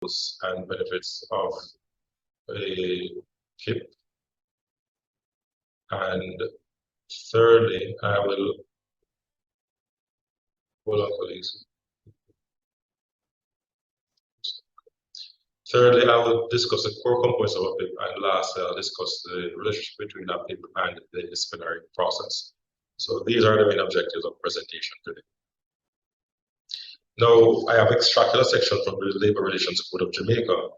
and benefits of a KIP. And thirdly, I will, hold on, colleagues. Thirdly, I will discuss the core components of a PIP, and lastly, I'll discuss the relationship between a PIP and the disciplinary process. So these are the main objectives of presentation today. Now, I have extracted a section from the Labor Relations Code of Jamaica,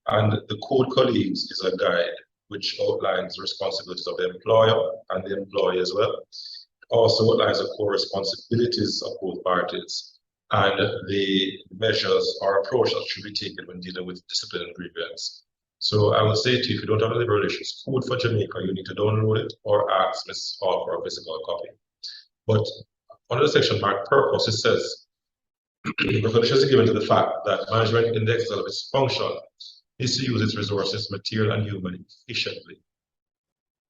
and the code, colleagues, is a guide which outlines the responsibilities of the employer and the employee as well. It also outlines the core responsibilities of both parties and the measures or approach that should be taken when dealing with discipline and grievance. So I will say to you, if you don't have a Labor Relations Code for Jamaica, you need to download it or ask Ms. Hall for a physical copy. But under the section marked purpose, it says, recognition is given to the fact that management in the exercise of its function is to use its resources, material and human, efficiently.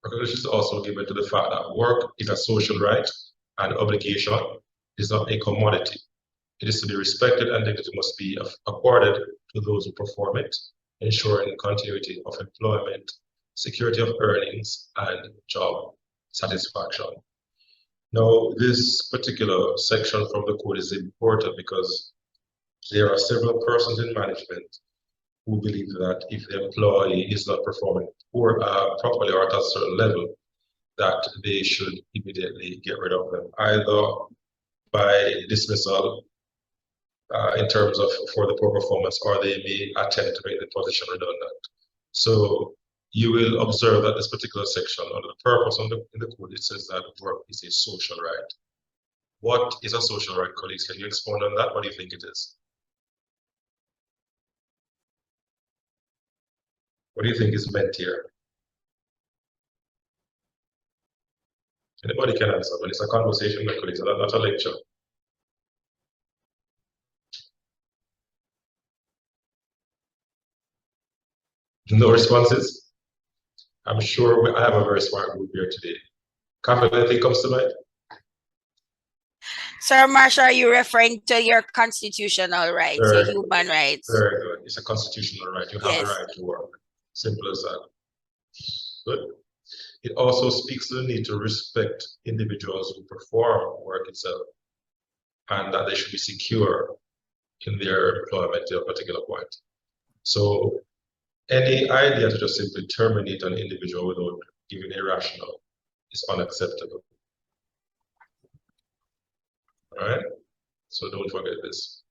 Recognition is also given to the fact that work is a social right and obligation is not a commodity. It is to be respected and dignity must be accorded to those who perform it, ensuring continuity of employment, security of earnings, and job satisfaction. Now, this particular section from the code is important because there are several persons in management who believe that if the employee is not performing properly or at a certain level, that they should immediately get rid of them, either by dismissal in terms of for the poor performance, or they may attempt to make the position redundant. So you will observe that this particular section under the purpose in the code, it says that work is a social right. What is a social right, colleagues? Can you expound on that? What do you think it is? What do you think is meant here? Anybody can answer, but it's a conversation, my colleagues, not a lecture. No responses? I'm sure I have a very smart group here today. Catherine, anything comes to mind? Sir Marshall, are you referring to your constitutional rights, your human rights? Very good. It's a constitutional right. You have the right to work. Simple as that. Good. It also speaks to the need to respect individuals who perform work itself, and that they should be secure in their employment at a particular point. So any idea to just simply terminate an individual without giving a rationale is unacceptable. All right? So don't forget this.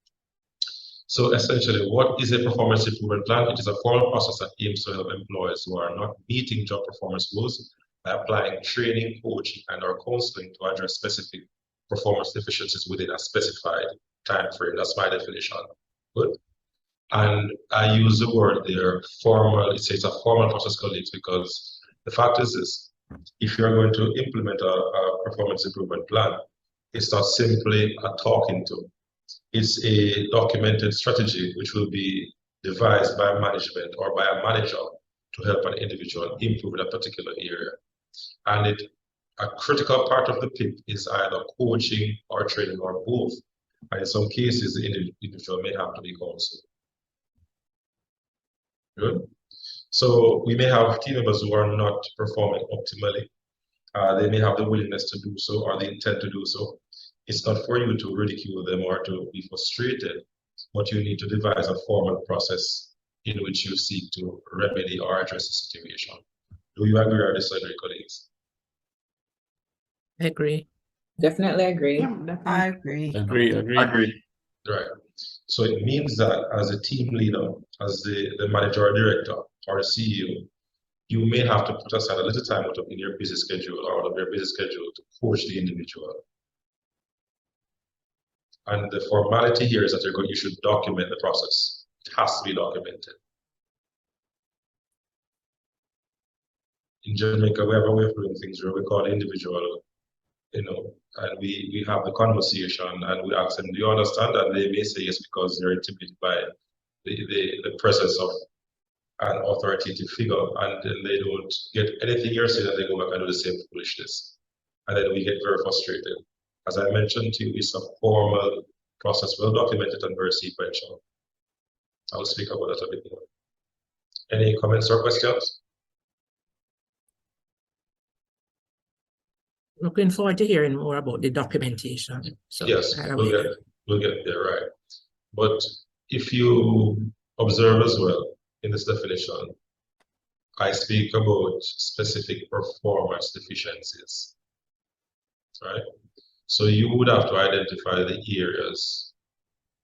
So essentially, what is a performance improvement plan? It is a formal process that aims to help employees who are not meeting job performance goals by applying training, coaching, and or counseling to address specific performance deficiencies within a specified time frame. That's my definition. Good. And I use the word there, formal. It's a formal process, colleagues, because the fact is this: if you're going to implement a performance improvement plan, it's not simply a talking to. It's a documented strategy which will be devised by management or by a manager to help an individual improve in a particular area. And a critical part of the PIP is either coaching or training or both. And in some cases, the individual may have to be counseled. Good. So we may have team members who are not performing optimally. They may have the willingness to do so or the intent to do so. It's not for you to ridicule them or to be frustrated, but you need to devise a formal process in which you seek to remedy or address the situation. Do you agree or disagree, colleagues? I agree. Definitely agree. Yeah, I agree. Agree. Right. So it means that as a team leader, as the manager or director or the CEO, you may have to put aside a little time out of in your busy schedule or out of your busy schedule to coach the individual. And the formality here is that you should document the process. It has to be documented. In Jamaica, we have a way of doing things where we call the individual, and we have the conversation and we ask them, do you understand? And they may say yes because they're intimidated by the presence of an authoritative figure, and then they don't get anything you're saying and they go back and do the same foolishness. And then we get very frustrated. As I mentioned to you, it's a formal process, well documented and very sequential. I'll speak about that a bit more. Any comments or questions? Looking forward to hearing more about the documentation. So Yes, I'll we'll wait. get there, right? But if you observe as well in this definition, I speak about specific performance deficiencies, right? So you would have to identify the areas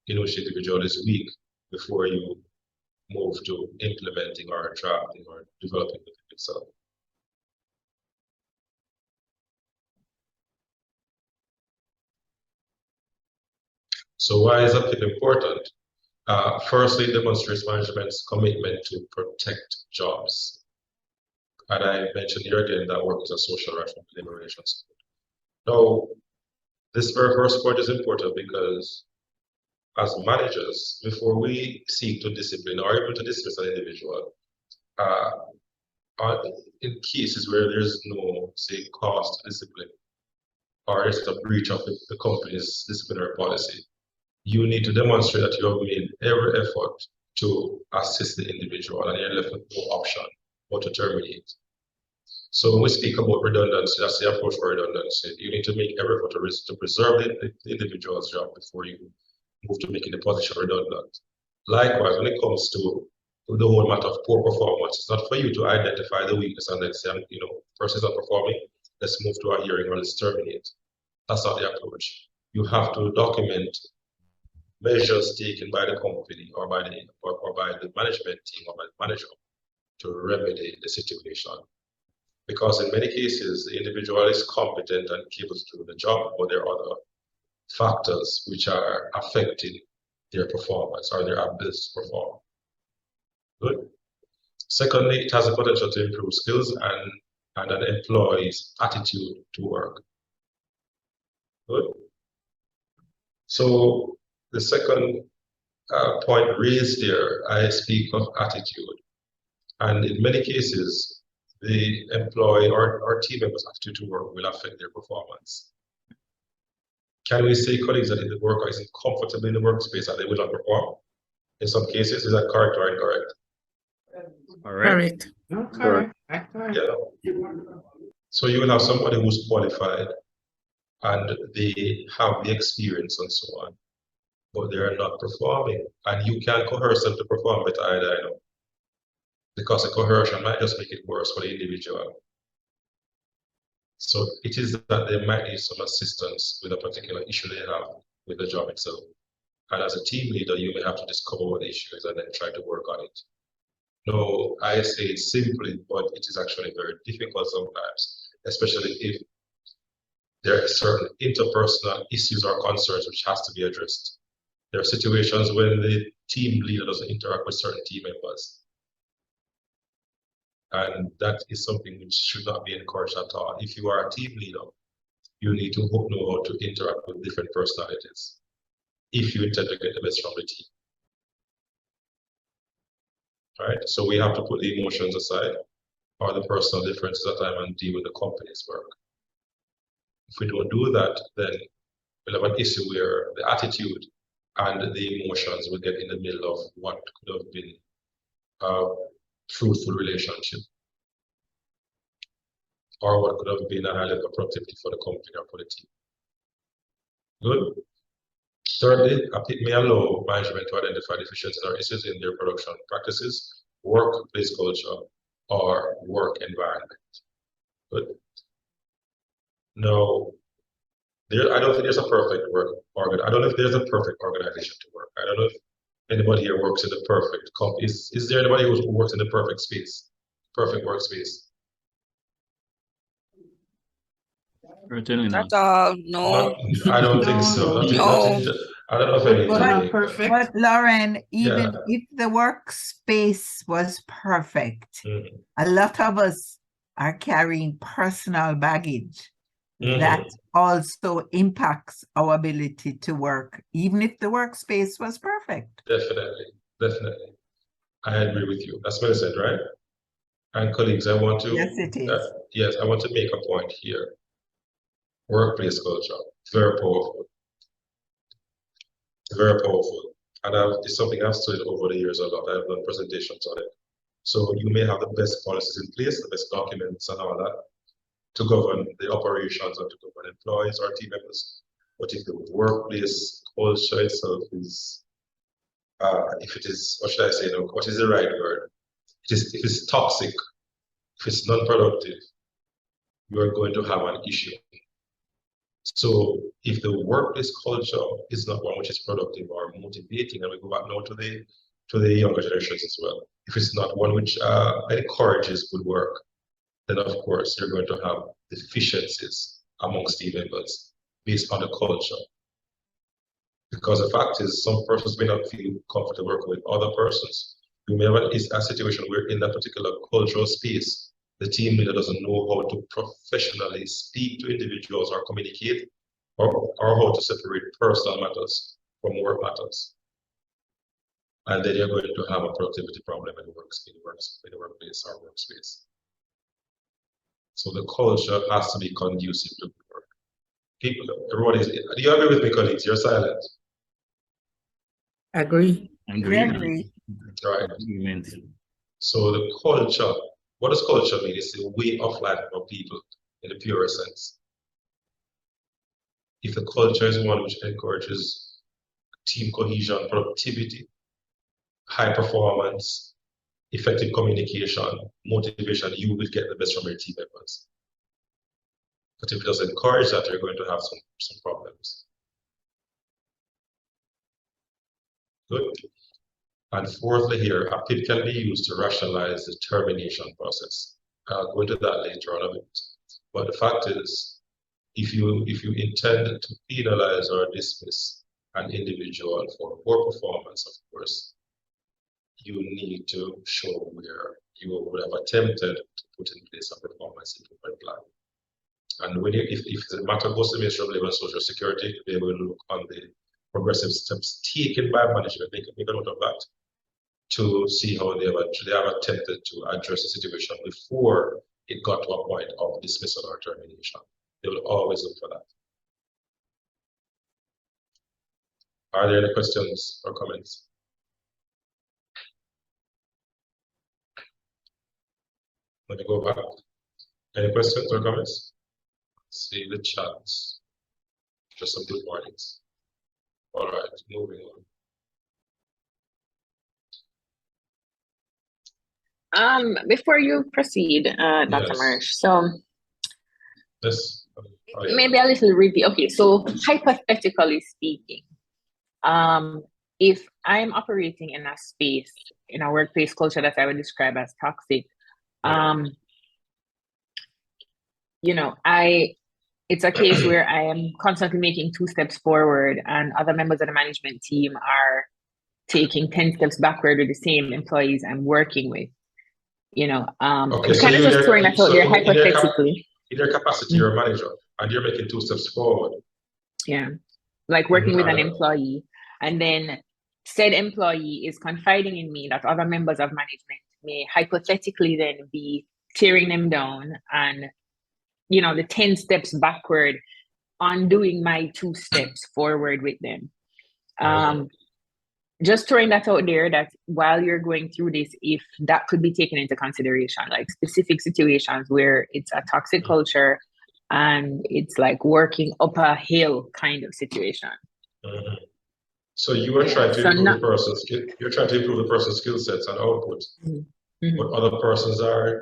in which the individual is weak before you move to implementing or drafting or developing the thing itself. So why is that important? Firstly, it demonstrates management's commitment to protect jobs. And I mentioned here again that work is a social right from labor relations. Now, this very first point is important because as managers, before we seek to discipline or even to dismiss an individual, in cases where there's no, say, cause to discipline, or it's a breach of the company's disciplinary policy, you need to demonstrate that you have made every effort to assist the individual and you're left with no option but to terminate. So when we speak about redundancy, that's the approach for redundancy. You need to make every effort to preserve the individual's job before you move to making the position redundant. Likewise, when it comes to the whole matter of poor performance, it's not for you to identify the weakness and then say, person's not performing, let's move to a hearing or let's terminate. That's not the approach. You have to document measures taken by the company or by the management team or by the manager to remedy the situation. Because in many cases, the individual is competent and capable to do the job, but there are other factors which are affecting their performance or their ability to perform. Good. Secondly, it has the potential to improve skills and an employee's attitude to work. Good. So the second point raised there, I speak of attitude. And in many cases, the employee or team members' attitude to work will affect their performance. Can we say, colleagues, that if the worker isn't comfortable in the workspace that they will not perform? In some cases, is that correct or incorrect? Correct. Correct. Yeah. So you will have somebody who's qualified and they have the experience and so on, but they are not performing. And you can't coerce them to perform better either, because the coercion might just make it worse for the individual. So it is that they might need some assistance with a particular issue they have with the job itself. And as a team leader, you may have to discover what the issue is and then try to work on it. No, I say it simply, but it is actually very difficult sometimes, especially if there are certain interpersonal issues or concerns which has to be addressed. There are situations when the team leader doesn't interact with certain team members. And that is something which should not be encouraged at all. If you are a team leader, you need to know how to interact with different personalities if you intend to get the best from the team. Right? So we have to put the emotions aside or the personal differences at time and deal with the company's work. If we don't do that, then we'll have an issue where the attitude and the emotions will get in the middle of what could have been fruitful relationship, or what could have been a high level of productivity for the company or for the team. Good. Thirdly, it may allow management to identify deficiencies or issues in their production practices, workplace culture, or work environment. Good. Now, I don't think there's a perfect I don't know if there's a perfect organization to work. I don't know if anybody here works in the perfect company. Is there anybody who works in the perfect space, perfect workspace? Certainly not. At all, no. I don't think so. No. I don't know if any. But, perfect. but Lauren, even Yeah. if the workspace was perfect, Mhm. a lot of us are carrying personal baggage Mhm. that also impacts our ability to work, even if the workspace was perfect. Definitely. I agree with you. That's what I said, right? And colleagues, I want to Yes, it is. yes, I want to make a point here. Workplace culture, very powerful. Very powerful. And it's something I've studied over the years a lot. I've done presentations on it. So you may have the best policies in place, the best documents and all that to govern the operations and to govern employees or team members. But if the workplace culture itself is, if it is, what should I say, what is the right word? If it's toxic, if it's non-productive, you are going to have an issue. So if the workplace culture is not one which is productive or motivating, and we go back now to the younger generations as well, if it's not one which encourages good work, then of course you're going to have deficiencies amongst team members based on the culture. Because the fact is, some persons may not feel comfortable working with other persons. You may have a situation where in that particular cultural space, the team leader doesn't know how to professionally speak to individuals or communicate, or how to separate personal matters from work matters. And then you're going to have a productivity problem in the workplace or workspace. So the culture has to be conducive to work. People, everybody is, do you agree with me, colleagues? You're silent. Agree. Agree. Right. Agreement. So the culture, what does culture mean? It's the way of life for people in the purest sense. If the culture is one which encourages team cohesion, productivity, high performance, effective communication, motivation, you will get the best from your team members. But if it doesn't encourage that, you're going to have some problems. Good. And fourthly here, a PIP can be used to rationalize the termination process. I'll go into that later on a bit. But the fact is, if you intend to penalize or dismiss an individual for poor performance, of course, you need to show where you would have attempted to put in place a performance improvement plan. And when if the matter goes to the Ministry of Labour and Social Security, they will look on the progressive steps taken by management, make a note of that, to see how they have attempted to address the situation before it got to a point of dismissal or termination. They will always look for that. Are there any questions or comments? Let me go back. Any questions or comments? See the chats. Just some good mornings. All right, moving on. Before you proceed, Dr. Yes. Marsh, so Yes. maybe a little review. Okay, so hypothetically speaking, if I'm operating in a space, in a workplace culture that I would describe as toxic, you know, it's a case where I am constantly making 2 steps forward and other members of the management team are taking 10 steps backward with the same employees I'm working with. You know, Okay, it's so kind of just throwing that out there hypothetically. In your capacity, you're a manager, and you're making 2 steps forward. Yeah, like working with an employee, and then said employee is confiding in me that other members of management may hypothetically then be tearing them down and, you know, the 10 steps backward on doing my 2 steps forward with them. Just throwing that out there, that while you're going through this, if that could be taken into consideration, like specific situations where it's a toxic culture and it's like working up a hill kind of situation. So you are trying to improve the person's skill. You're trying to improve the person's skill sets and output, but other persons are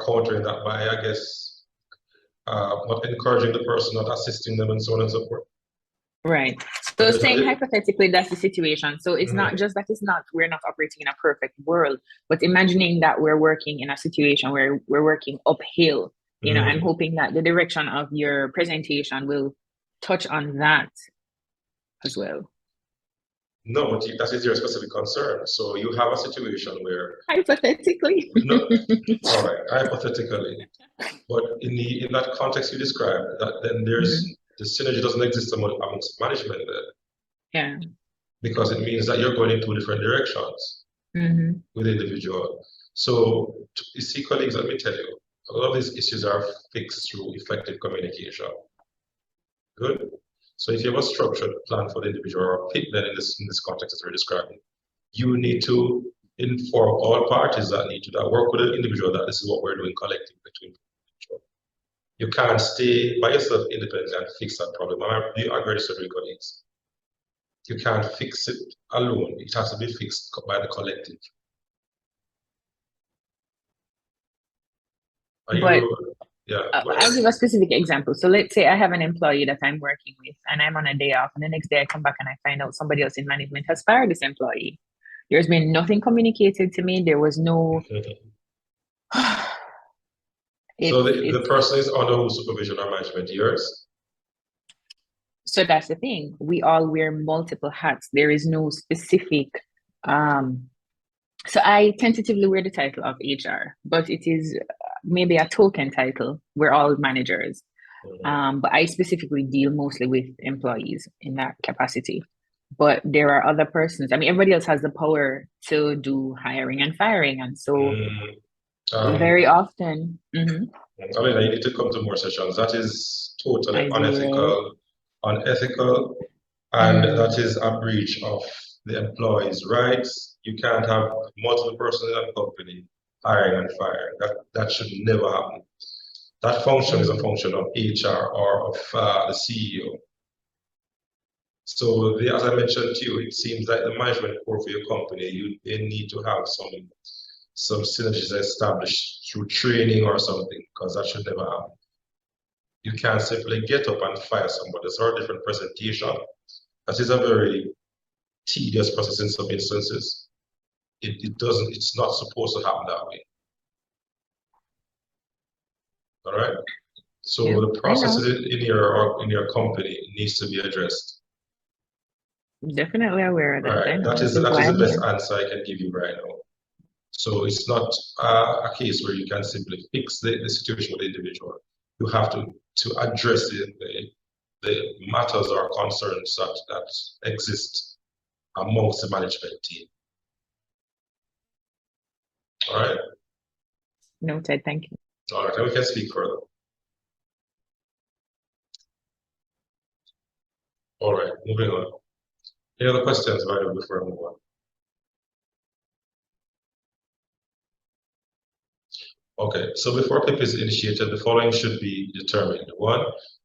countering that by, I guess, not encouraging the person, not assisting them, and so on and so forth. Right. So saying hypothetically that's the situation. So it's not just that we're not operating in a perfect world, but imagining that we're working in a situation where we're working uphill. You know, I'm hoping that the direction of your presentation will touch on that as well. No, but that is your specific concern. So you have a situation where hypothetically. No, all right, hypothetically, but in that context you described, that then there's the synergy doesn't exist amongst management there. Yeah. Because it means that you're going in 2 different directions with the individual. So you see, colleagues, let me tell you, a lot of these issues are fixed through effective communication. Good. So if you have a structured plan for the individual or PIT then in this context as we're describing, you need to inform all parties that work with the individual that this is what we're doing collectively between individual. You can't stay by yourself independently and fix that problem. You agree with the colleagues. You can't fix it alone. It has to be fixed by the collective. I'll give a specific example. So let's say I have an employee that I'm working with and I'm on a day off, and the next day I come back and I find out somebody else in management has fired this employee. There's been nothing communicated to me. There was no... So the person is under whose supervision or management? Yours? So that's the thing. We all wear multiple hats. There is no specific... So I tentatively wear the title of HR, but it is maybe a token title. We're all managers. But I specifically deal mostly with employees in that capacity. But there are other persons. I mean, everybody else has the power to do hiring and firing. And so very often... I mean, I need to come to more sessions. That is totally unethical, and that is a breach of the employee's rights. You can't have multiple persons in a company hiring and firing. That should never happen. That function is a function of HR or of the CEO. So as I mentioned to you, it seems like the management core for your company, they need to have some synergies established through training or something, because that should never happen. You can't simply get up and fire somebody. It's a different presentation. That is a very tedious process in some instances. It's not supposed to happen that way. All right. So the processes in your company needs to be addressed. Definitely aware of that. Right. That is the best answer I can give you right now. So it's not a case where you can simply fix the situation with the individual. You have to address the matters or concerns that exist amongst the management team. All right. Noted. Thank you. All right. And we can speak further. All right. Moving on. Any other questions before I move on? Okay, so before PIP is initiated, the following should be determined. 1,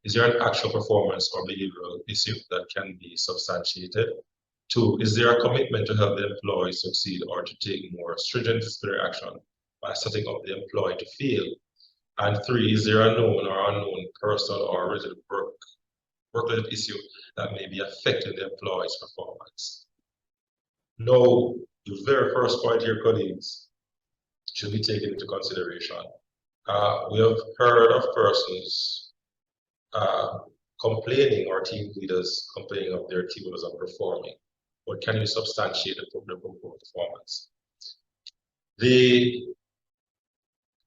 is there an actual performance or behavioral issue that can be substantiated? 2, is there a commitment to help the employee succeed or to take more stringent disciplinary action by setting up the employee to fail? And 3, is there a known or unknown personal or related work-related issue that may be affecting the employee's performance? Now, the very first point here, colleagues, should be taken into consideration. We have heard of persons complaining, or team leaders complaining of their team members underperforming. But can you substantiate the performance? The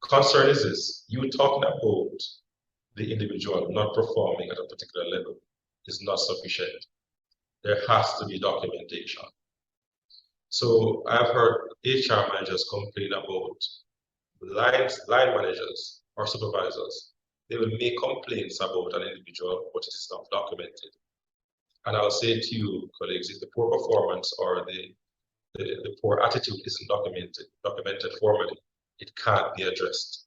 concern is this: you talking about the individual not performing at a particular level is not sufficient. There has to be documentation. So I've heard HR managers complain about line managers or supervisors. They will make complaints about an individual, but it is not documented. And I'll say to you, colleagues, if the poor performance or the poor attitude isn't documented formally, it can't be addressed.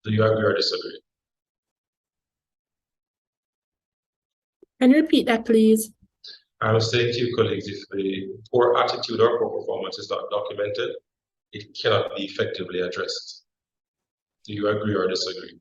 Do you agree or disagree? Can you repeat that, please? I'm saying to you, colleagues, if the poor attitude or poor performance is not documented, it cannot be effectively addressed. Do you agree or disagree?